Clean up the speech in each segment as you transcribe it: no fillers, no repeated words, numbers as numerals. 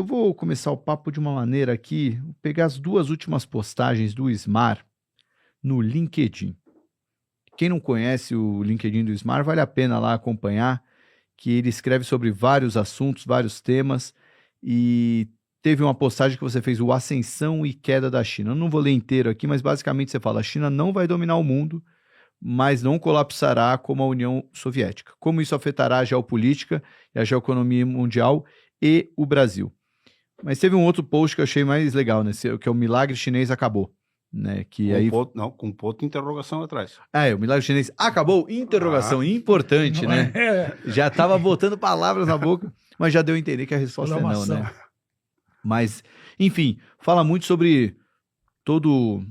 Eu vou começar o papo de uma maneira aqui, vou pegar as duas últimas postagens do Ismar no LinkedIn. Quem não conhece o LinkedIn do Ismar, vale a pena lá acompanhar, que ele escreve sobre vários assuntos, vários temas, e teve uma postagem que você fez, o Ascensão e Queda da China. Eu não vou ler inteiro aqui, mas basicamente você fala, a China não vai dominar o mundo, mas não colapsará como a União Soviética. Como isso afetará a geopolítica e a geoeconomia mundial e o Brasil. Mas teve um outro post que eu achei mais legal, né? Que é o Milagre Chinês Acabou. Né? Que Com aí... ponto, não, com ponto de interrogação atrás. o Milagre Chinês acabou, interrogação, importante, né? Já tava botando palavras na boca, mas já deu a entender que a resposta é não, né? Mas, enfim, fala muito sobre todo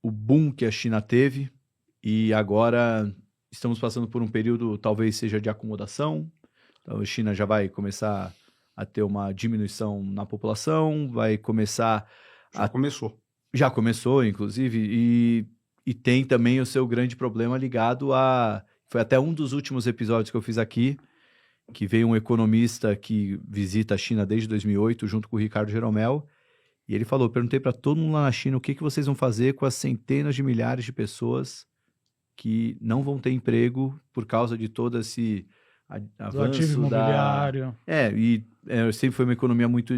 o boom que a China teve e agora estamos passando por um período, talvez seja de acomodação. Então, a China já vai começar a ter uma diminuição na população, vai começar Já começou, inclusive, e tem também o seu grande problema ligado a... Foi até um dos últimos episódios que eu fiz aqui, que veio um economista que visita a China desde 2008, junto com o Ricardo Jeromel, e ele falou, perguntei para todo mundo lá na China o que vocês vão fazer com as centenas de milhares de pessoas que não vão ter emprego por causa de todo esse avanço ativo imobiliário. Sempre foi uma economia muito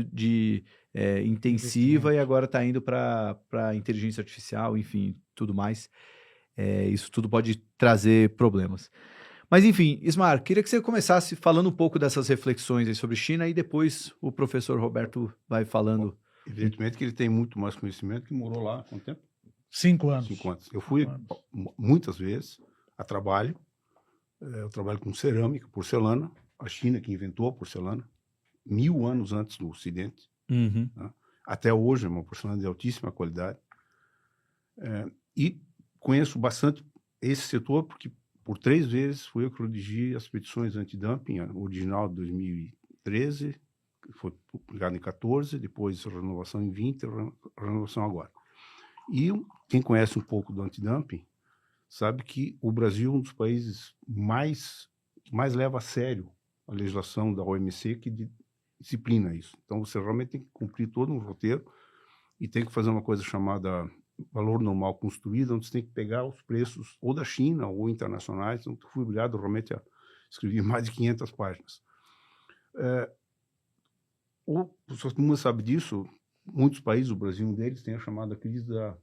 intensiva e agora está indo para a inteligência artificial, enfim, tudo mais. Isso tudo pode trazer problemas. Mas, enfim, Ismar, queria que você começasse falando um pouco dessas reflexões aí sobre China e depois o professor Roberto vai falando. Bom, evidentemente que ele tem muito mais conhecimento, que morou lá há quanto tempo? 5 anos. 5 anos. Eu fui muitas vezes a trabalho. Eu trabalho com cerâmica, porcelana. A China que inventou a porcelana, 1000 anos antes do Ocidente. Uhum. Né? Até hoje é uma porcelana de altíssima qualidade. E conheço bastante esse setor porque por 3 vezes fui eu que redigi as petições antidumping, a original de 2013, que foi publicada em 14, depois a renovação em 20, a renovação agora. E quem conhece um pouco do antidumping sabe que o Brasil é um dos países que mais leva a sério a legislação da OMC que disciplina isso. Então você realmente tem que cumprir todo um roteiro e tem que fazer uma coisa chamada valor normal construído, onde você tem que pegar os preços ou da China ou internacionais. Então, fui obrigado realmente a escrever mais de 500 páginas. Todo mundo sabe disso, muitos países, o Brasil um deles, tem a chamada crise da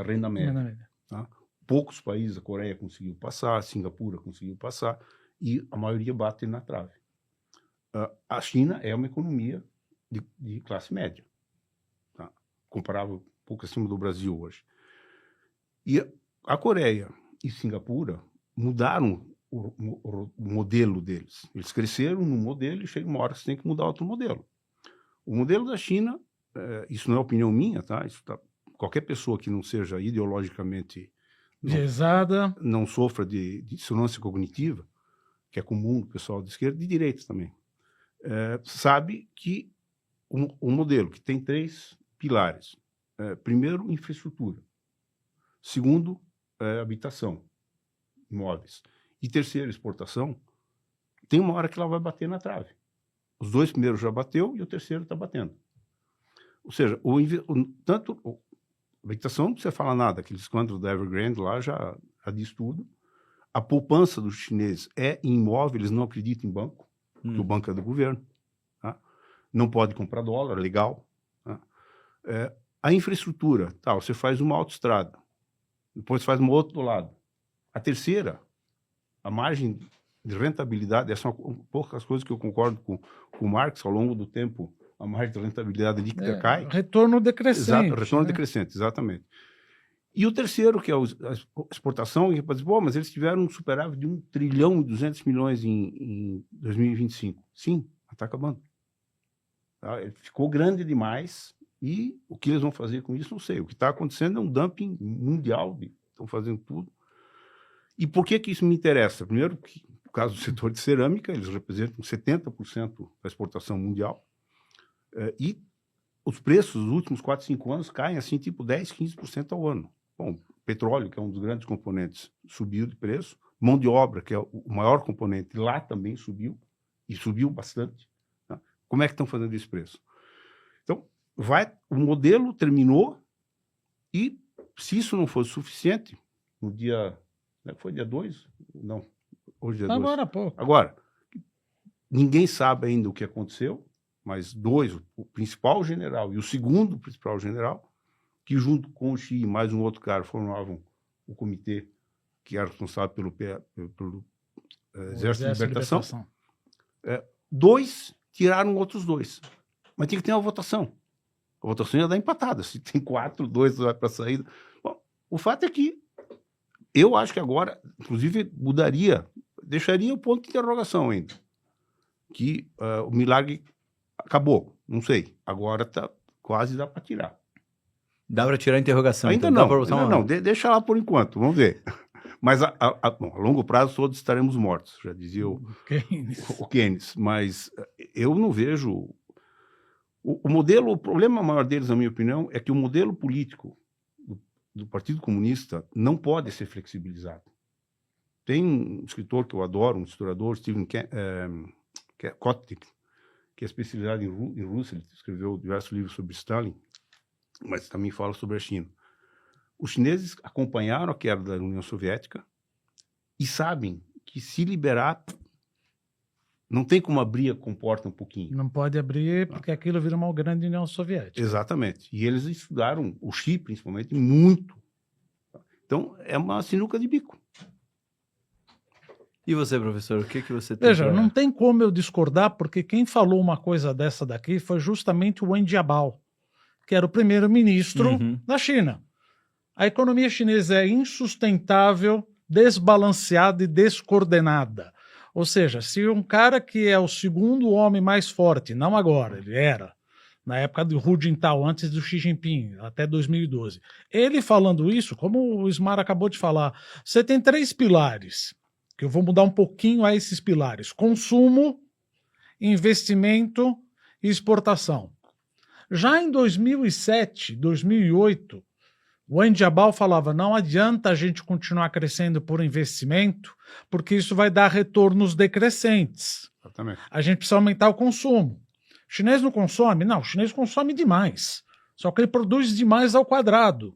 renda média. Tá? Poucos países, a Coreia conseguiu passar, a Singapura conseguiu passar, e a maioria bate na trave. A China é uma economia de classe média, tá? Comparável pouco acima do Brasil hoje. E a Coreia e Singapura mudaram o modelo deles. Eles cresceram no modelo e chega uma hora que você tem que mudar outro modelo. O modelo da China, isso não é opinião minha, tá? Qualquer pessoa que não seja ideologicamente viesada, não sofra de dissonância cognitiva, que é comum do pessoal de esquerda, de direita também, sabe que o modelo que tem 3 pilares. Primeiro, infraestrutura. Segundo, habitação, imóveis. E terceiro, exportação. Tem uma hora que ela vai bater na trave. Os 2 primeiros já bateu e o terceiro está batendo. Ou seja, tanto a habitação não precisa falar nada. Aquele escândalo da Evergrande lá já diz tudo. A poupança dos chineses é em imóvel, eles não acreditam em banco, porque o banco é do governo. Tá? Não pode comprar dólar, legal. Tá? A infraestrutura, tá, você faz uma autoestrada, depois faz uma outra do lado. A terceira, a margem de rentabilidade, essas são poucas coisas que eu concordo com o Marx. Ao longo do tempo, a margem de rentabilidade líquida cai. Retorno decrescente. Retorno decrescente, exatamente. E o terceiro, que é a exportação, e dizer, mas eles tiveram um superávit de 1 trilhão e 200 milhões em 2025. Sim, está acabando. Tá? Ficou grande demais. E o que eles vão fazer com isso, não sei. O que está acontecendo é um dumping mundial, estão fazendo tudo. E por que isso me interessa? Primeiro, que, no caso do setor de cerâmica, eles representam 70% da exportação mundial. E os preços nos últimos 4, 5 anos caem assim, tipo 10, 15% ao ano. Bom, petróleo, que é um dos grandes componentes, subiu de preço. Mão de obra, que é o maior componente, lá também subiu, e subiu bastante. Tá? Como é que estão fazendo esse preço? Então, o modelo terminou e, se isso não fosse suficiente, no dia... Foi dia 2? Não, hoje é dia 2. Agora há pouco. Agora, ninguém sabe ainda o que aconteceu, mas o principal general e o segundo principal general, que junto com o Xi e mais um outro cara formavam o comitê que era responsável pelo Exército de Libertação. 2 tiraram outros 2. Mas tinha que ter uma votação. A votação ia dar empatada. Se tem 4, 2 vai para a saída. Bom, o fato é que eu acho que agora, inclusive, deixaria o ponto de interrogação ainda. Que o milagre acabou. Não sei. Agora quase dá para tirar. Dá para tirar a interrogação. Ainda então. não. Deixa lá por enquanto. Vamos ver. Mas bom, a longo prazo todos estaremos mortos, já dizia o Keynes. Mas eu não vejo... o problema maior deles, na minha opinião, é que o modelo político do Partido Comunista não pode ser flexibilizado. Tem um escritor que eu adoro, um historiador, Stephen Kotlik, que é especializado em Rússia, ele escreveu diversos livros sobre Stalin, mas também fala sobre a China. Os chineses acompanharam a queda da União Soviética e sabem que se liberar, não tem como abrir a comporta um pouquinho. Não pode abrir porque aquilo vira uma grande União Soviética. Exatamente. E eles estudaram, o Xi principalmente, muito. Então, é uma sinuca de bico. E você, professor, o que você tem? Veja, não tem como eu discordar, porque quem falou uma coisa dessa daqui foi justamente o Wen Jiabao, que era o primeiro-ministro da China. A economia chinesa é insustentável, desbalanceada e descoordenada. Ou seja, se um cara que é o segundo homem mais forte, não agora, ele era, na época do Hu Jintao, antes do Xi Jinping, até 2012, ele falando isso, como o Ismar acabou de falar, você tem 3 pilares, que eu vou mudar um pouquinho a esses pilares: consumo, investimento e exportação. Já em 2007, 2008, o Wen Jiabao falava, não adianta a gente continuar crescendo por investimento, porque isso vai dar retornos decrescentes. Exatamente. A gente precisa aumentar o consumo. O chinês não consome? Não, o chinês consome demais. Só que ele produz demais ao quadrado.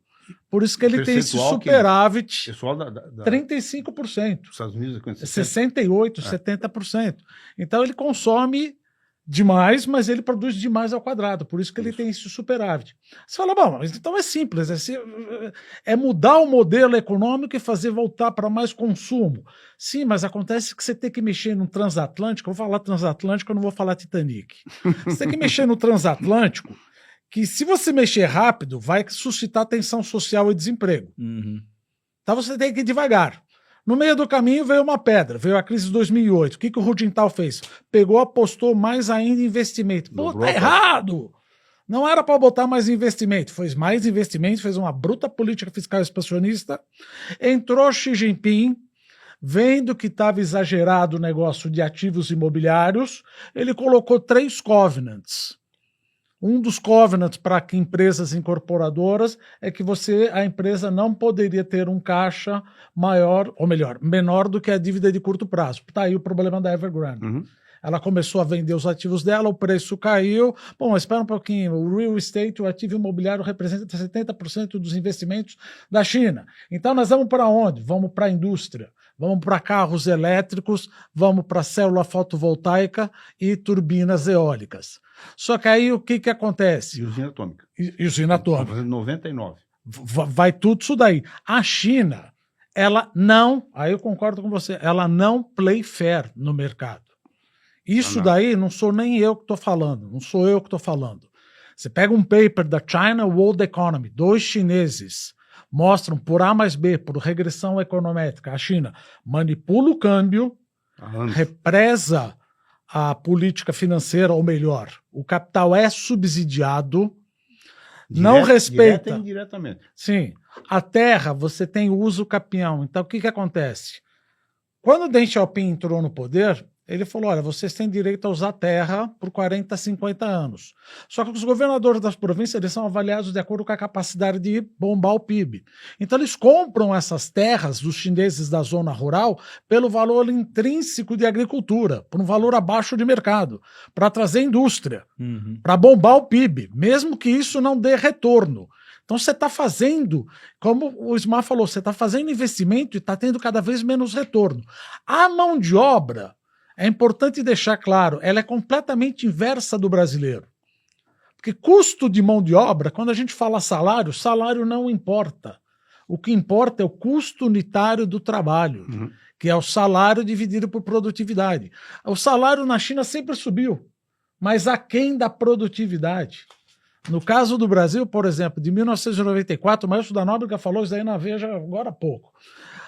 Por isso que ele tem esse superávit, 35%. Os Estados Unidos é 68%, 70%. Então ele consome demais, mas ele produz demais ao quadrado, por isso que ele tem esse superávit. Você fala, bom, mas então é simples, é mudar o modelo econômico e fazer voltar para mais consumo. Sim, mas acontece que você tem que mexer no transatlântico, eu vou falar transatlântico, eu não vou falar Titanic. Você tem que mexer no transatlântico, que se você mexer rápido, vai suscitar tensão social e desemprego. Então você tem que ir devagar. No meio do caminho veio uma pedra, veio a crise de 2008. O que o Hu Jintao fez? Pegou, apostou mais ainda em investimento. Pô, tá errado! Não era para botar mais investimento. Fez mais investimento, fez uma bruta política fiscal expansionista. Entrou Xi Jinping, vendo que estava exagerado o negócio de ativos imobiliários, ele colocou 3 covenants. Um dos covenants para empresas incorporadoras é que a empresa não poderia ter um caixa maior, ou melhor, menor do que a dívida de curto prazo. Está aí o problema da Evergrande. Ela começou a vender os ativos dela, o preço caiu. Bom, espera um pouquinho, o real estate, o ativo imobiliário representa 70% dos investimentos da China. Então nós vamos para onde? Vamos para a indústria, vamos para carros elétricos, vamos para célula fotovoltaica e turbinas eólicas. Só que aí o que acontece? E usina atômica. E usina atômica. Fazendo 99. Vai tudo isso daí. A China, ela não, aí eu concordo com você, ela não play fair no mercado. Isso daí não sou nem eu que estou falando, não sou eu que estou falando. Você pega um paper da China World Economy, 2 chineses mostram por A mais B, por regressão econométrica, a China manipula o câmbio, represa a política financeira, ou melhor, o capital é subsidiado, não respeita... Direta e indiretamente. Sim. A terra, você tem uso capião. Então, o que acontece? Quando o Deng Xiaoping entrou no poder, Ele falou, olha, vocês têm direito a usar terra por 40, 50 anos. Só que os governadores das províncias eles são avaliados de acordo com a capacidade de bombar o PIB. Então eles compram essas terras dos chineses da zona rural pelo valor intrínseco de agricultura, por um valor abaixo de mercado, para trazer indústria, para bombar o PIB, mesmo que isso não dê retorno. Então você está fazendo, como o Ismar falou, você está fazendo investimento e está tendo cada vez menos retorno. A mão de obra, é importante deixar claro, ela é completamente inversa do brasileiro. Porque custo de mão de obra, quando a gente fala salário, salário não importa. O que importa é o custo unitário do trabalho, que é o salário dividido por produtividade. O salário na China sempre subiu, mas aquém da produtividade. No caso do Brasil, por exemplo, de 1994, o Maestro da Nóbrega falou isso aí na Veja agora há pouco.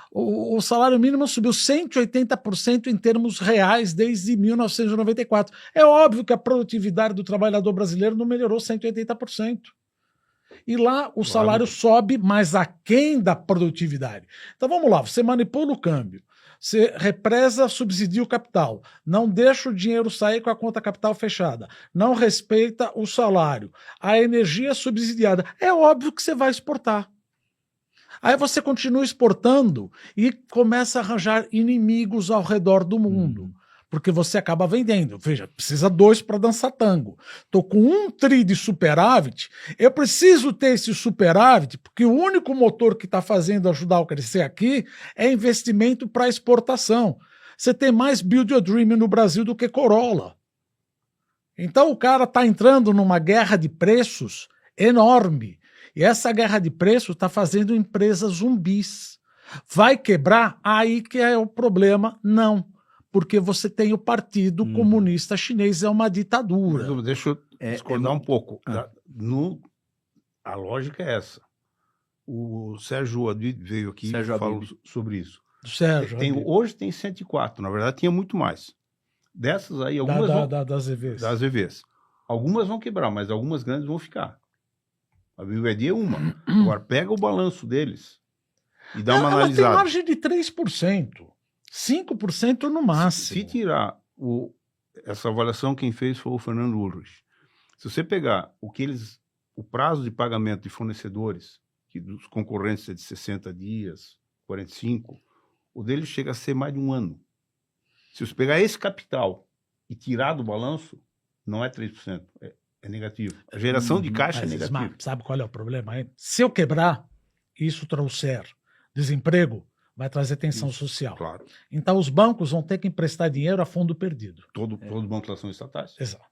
O salário mínimo subiu 180% em termos reais desde 1994. É óbvio que a produtividade do trabalhador brasileiro não melhorou 180%. E lá o salário sobe, mas aquém da produtividade. Então vamos lá, você manipula o câmbio, você represa, subsidia o capital, não deixa o dinheiro sair com a conta capital fechada, não respeita o salário, a energia subsidiada. É óbvio que você vai exportar. Aí você continua exportando e começa a arranjar inimigos ao redor do mundo, porque você acaba vendendo. Veja, precisa 2 para dançar tango. Estou com 1 tri de superávit, eu preciso ter esse superávit, porque o único motor que está fazendo ajudar a crescer aqui é investimento para exportação. Você tem mais Build Your Dream no Brasil do que Corolla. Então o cara está entrando numa guerra de preços enorme. E essa guerra de preços está fazendo empresas zumbis. Vai quebrar? Aí que é o problema? Não. Porque você tem o Partido Comunista Chinês, é uma ditadura. Deixa eu discordar um pouco. A lógica é essa. O Sérgio Advid veio aqui e falou sobre isso. Sérgio, hoje tem 104, na verdade tinha muito mais. Dessas aí, algumas das EVs. Das EVs. Algumas vão quebrar, mas algumas grandes vão ficar. A BYD é uma. Agora, pega o balanço deles e dá uma analisada. Ela tem margem de 3%, 5% no máximo. Se tirar essa avaliação, quem fez foi o Fernando Ulrich. Se você pegar o prazo de pagamento de fornecedores, que dos concorrentes é de 60 dias, 45, o deles chega a ser mais de 1 ano. Se você pegar esse capital e tirar do balanço, não é 3%, é negativo. A geração de caixa é negativa. Sabe qual é o problema aí? Se eu quebrar, isso trouxer desemprego, vai trazer tensão social. Claro. Então os bancos vão ter que emprestar dinheiro a fundo perdido. Todo banco são estatais. Exato.